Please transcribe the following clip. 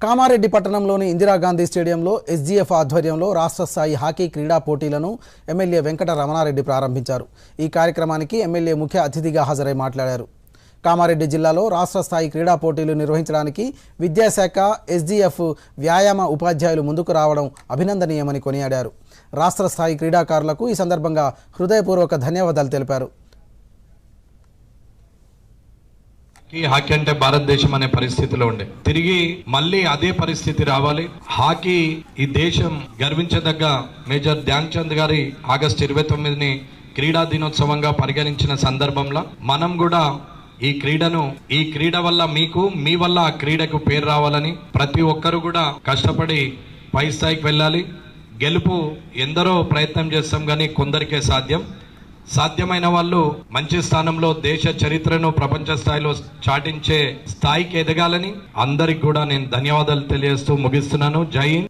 కామారెడ్డి పట్టణంలోని ఇందిరాగాంధీ స్టేడియంలో ఎస్జీఎఫ్ ఆధ్వర్యంలో రాష్ట్ర స్థాయి హాకీ క్రీడా పోటీలను ఎమ్మెల్యే వెంకట రమణారెడ్డి ప్రారంభించారు. ఈ కార్యక్రమానికి ఎమ్మెల్యే ముఖ్య అతిథిగా హాజరై మాట్లాడారు. కామారెడ్డి జిల్లాలో రాష్ట్ర స్థాయి క్రీడా పోటీలు నిర్వహించడానికి విద్యాశాఖ ఎస్జీఎఫ్ వ్యాయామ ఉపాధ్యాయులు ముందుకు రావడం అభినందనీయమని కొనియాడారు. రాష్ట్ర స్థాయి క్రీడాకారులకు ఈ సందర్భంగా హృదయపూర్వక ధన్యవాదాలు తెలిపారు. హాకీ అంటే భారతదేశం అనే పరిస్థితిలో ఉండే తిరిగి మళ్ళీ అదే పరిస్థితి రావాలి. హాకీ ఈ దేశం గర్వించదగ్గ మేజర్ ధ్యాన్ చంద్ గారి ఆగస్టు 29ని క్రీడా దినోత్సవంగా పరిగణించిన సందర్భంలో మనం కూడా ఈ క్రీడ వల్ల మీ వల్ల ఆ క్రీడకు పేరు రావాలని ప్రతి ఒక్కరు కూడా కష్టపడి పై స్థాయికి వెళ్ళాలి. గెలుపు ఎందరో ప్రయత్నం చేస్తాం కానీ కొందరికే సాధ్యమైన వాళ్ళు మంచి స్థానంలో దేశ చరిత్రను ప్రపంచ స్థాయిలో చాటించే స్థాయికి ఎదగాలని అందరికి కూడా నేను ధన్యవాదాలు తెలియజేస్తూ ముగిస్తున్నాను. జై హింద్.